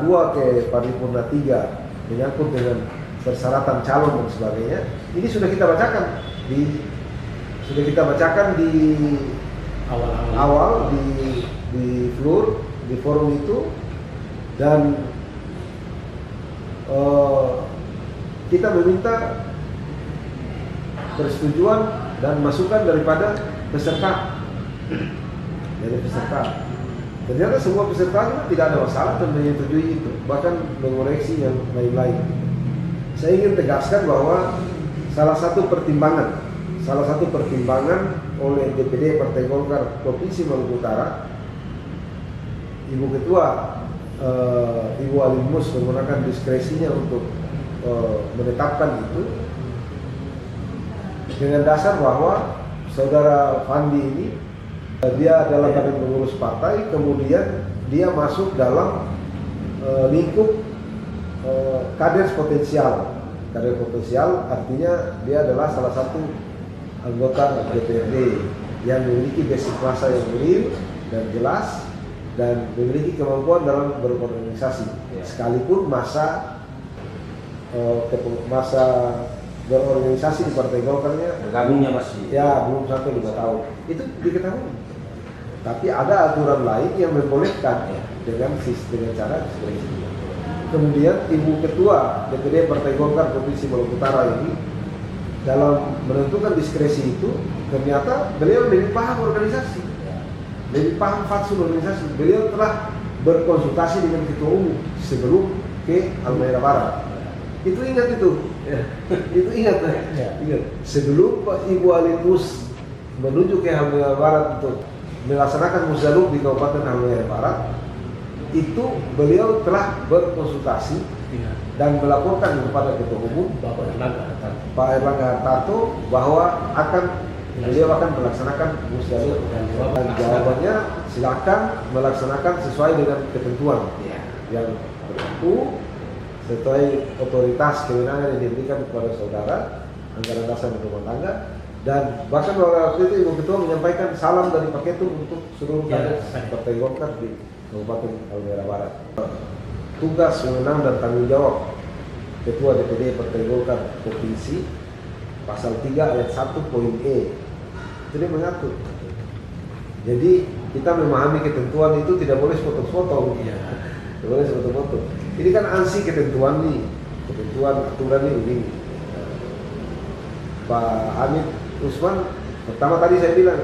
2 ke paripurna 3 menyangkut dengan persyaratan calon dan sebagainya, ini sudah kita bacakan di awal di floor, di forum itu, dan kita meminta persetujuan dan masukan daripada peserta. Dari peserta, ternyata semua peserta tidak ada masalah dan menyetujui itu, bahkan mengoreksi yang lain-lain. Saya ingin tegaskan bahwa salah satu pertimbangan oleh DPD Partai Golkar Provinsi Maluku Utara, Ibu Ketua Ibu Alimus menggunakan diskresinya untuk menetapkan itu dengan dasar bahwa saudara Fandi ini dia adalah badan pengurus partai, kemudian dia masuk dalam lingkup kader potensial. Kader potensial artinya dia adalah salah satu anggota DPRD yang memiliki basic masa yang real dan jelas dan memiliki kemampuan dalam berorganisasi, sekalipun masa berorganisasi di Partai Golkarnya bergabungnya masih belum sampai 5 tahun. Itu diketahui. Tapi ada aturan lain yang membolehkan dengan cara diskresi. Kemudian Ibu Ketua DPD Partai Golkar Provinsi Maluku Utara ini dalam menentukan diskresi itu ternyata beliau lebih paham organisasi, lebih paham fatsun organisasi. Beliau telah berkonsultasi dengan Ketua Umum sebelum ke Halmahera Barat. Itu ingat itu. Itu ingat. Sebelum Pak Ibu Alimus menuju ke Halmahera Barat untuk melaksanakan musdaluk di Kabupaten Halmahera Barat, itu beliau telah berkonsultasi dan melaporkan kepada Ketua Umum Pak Erlangga Hartarto bahwa beliau akan melaksanakan musdaluk, dan jawabannya silakan melaksanakan sesuai dengan ketentuan yang berlaku, sesuai otoritas kewenangan yang diberikan kepada saudara, anggaran dasar dan rumah tangga. Dan bahkan waktu itu Ibu Ketua menyampaikan salam dari Pak Ketum untuk seluruh kader Partai Golkar di Kabupaten Halmahera Barat. Tugas, wewenang dan tanggung jawab Ketua DPD Partai Golkar Provinsi, pasal 3 ayat 1 poin E, jadi mengatur. Jadi kita memahami ketentuan itu tidak boleh foto-foto, tidak boleh foto-foto. Ini kan ansi ketentuan nih, ketentuan aturan ini. Pak Hamid Usman pertama tadi saya bilang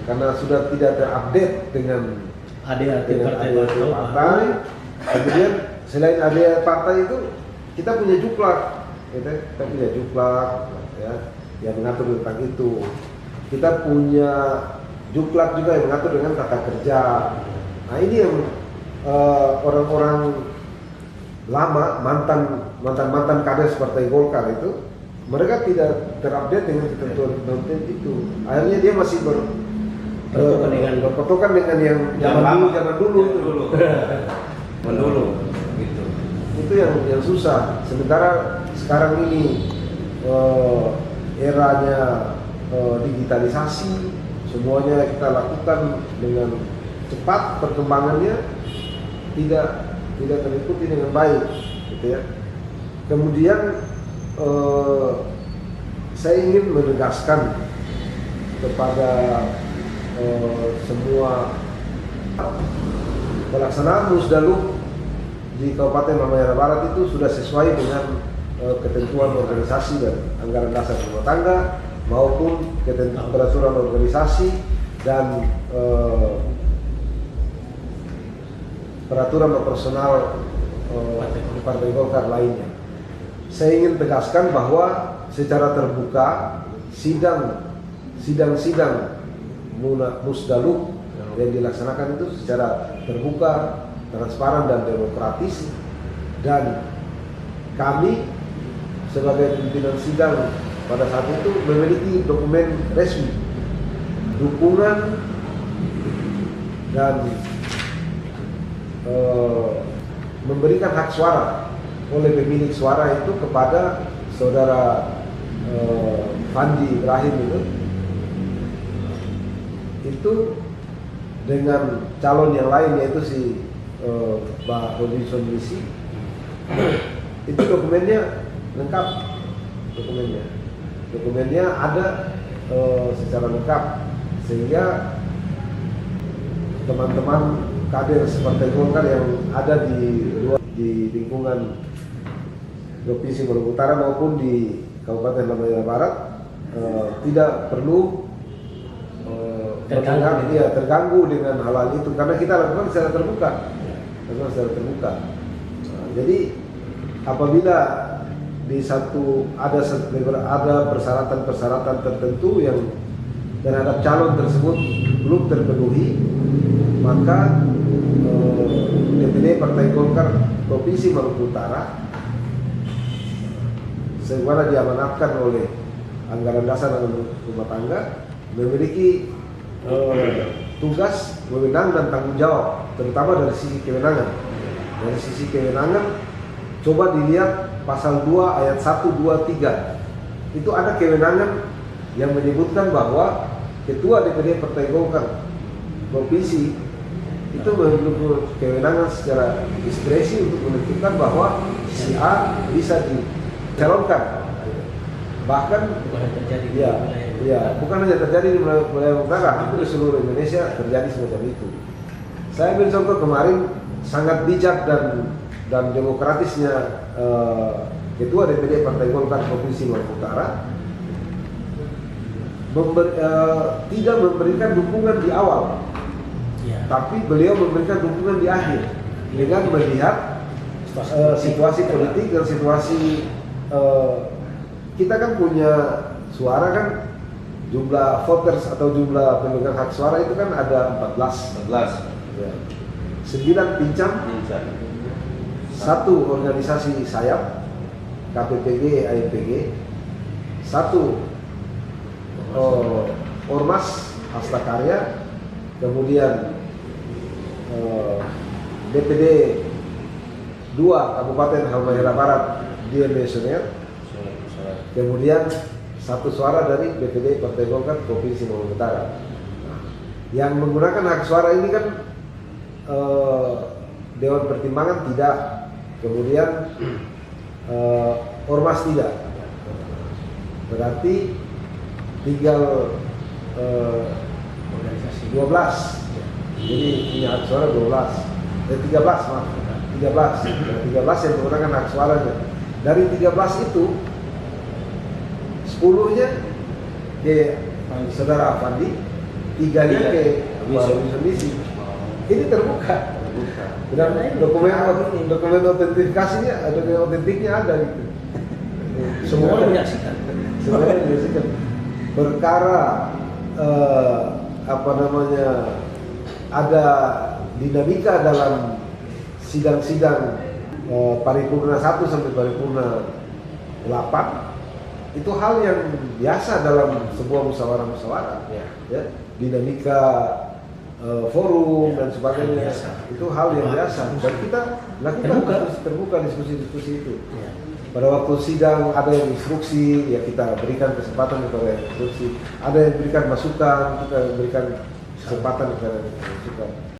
karena sudah tidak terupdate dengan partai. Kemudian selain ADART partai itu kita punya juklak, yang mengatur tentang itu. Kita punya juklak juga yang mengatur dengan tata kerja. Nah ini yang orang-orang lama, mantan kader Partai Golkar itu, mereka tidak terupdate dengan ketentuan itu. Akhirnya dia masih berpatokan dengan yang zaman dulu. gitu. Itu yang susah. Sementara sekarang ini eranya digitalisasi, semuanya kita lakukan dengan cepat, perkembangannya tidak terikuti dengan baik, gitu ya. Kemudian saya ingin menegaskan kepada semua pelaksanaan musdaluk di Kabupaten Halmahera Barat itu sudah sesuai dengan ketentuan organisasi dan anggaran dasar rumah tangga maupun peraturan organisasi dan peraturan operasional Partai Golkar lainnya. Saya ingin tegaskan bahwa secara terbuka sidang-sidang musdaluk yang dilaksanakan itu secara terbuka, transparan dan demokratis, dan kami sebagai pimpinan sidang pada saat itu memiliki dokumen resmi dukungan dan memberikan hak suara oleh pemilik suara itu kepada saudara Fandi Ibrahim itu dengan calon yang lain, yaitu si Pak Robinson Misi itu dokumennya lengkap, dokumennya ada secara lengkap, sehingga teman-teman kader Partai Golkar yang ada di lingkungan Provinsi Maluku Utara maupun di Kabupaten Halmahera Barat tidak perlu terganggu dengan hal itu, karena kita lakukan secara terbuka. Jadi apabila di ada persyaratan tertentu yang terhadap calon tersebut belum terpenuhi, maka DPD Partai Golkar Provinsi Maluku Utara sebagaimana diamanatkan oleh anggaran dasar dan rumah tangga memiliki tugas, wewenang dan tanggung jawab, terutama dari sisi kewenangan. Dari sisi kewenangan, coba dilihat pasal 2 ayat 1, 2, 3. Itu ada kewenangan yang menyebutkan bahwa Ketua DPD Partai Golkar Provinsi itu memiliki kewenangan secara diskresi untuk menentukan bahwa si A bisa dicalonkan. Bahkan bukan hanya terjadi di wilayah utara, hampir di seluruh Indonesia terjadi semacam itu. Saya ambil contoh kemarin, sangat bijak dan demokratisnya Ketua DPD Partai Golkar Provinsi Maluku Utara tidak memberikan dukungan di awal, tapi beliau memberikan dukungan di akhir dengan melihat situasi politik dan situasi kita kan punya suara kan, jumlah voters atau jumlah pemegang hak suara itu kan ada 14. Ya. 9 pincang, 1 organisasi sayap KPPG, AIPG, 1 Ormas Hasta Karya, kemudian DPD 2 Kabupaten Halmahera Barat Dear Nasioner, kemudian 1 suara dari DPD Partai Golkar Provinsi Maluku Utara. Yang menggunakan hak suara ini kan Dewan Pertimbangan tidak, kemudian Ormas tidak. Berarti tinggal 12. Jadi punya hak suara 13 maaf. 13 yang menggunakan hak suaranya. Dari 13 itu 10-nya ke Saudara Afandi, 3-nya ke Robinson Misi. Ini terbuka. Dan dokumen autentikasinya, dokumen autentiknya ada gitu. Semua menyaksikan. Perkara ada dinamika dalam sidang-sidang paripurna 1 sampai paripurna 8. Itu hal yang biasa dalam sebuah musyawarah, ya. Dinamika forum dan sebagainya, itu hal yang biasa. Dan kita lakukan terbuka diskusi-diskusi itu. Pada waktu sidang ada yang instruksi, ya kita berikan kesempatan kepada instruksi. Ada yang berikan masukan, kita berikan kesempatan kepada masukan.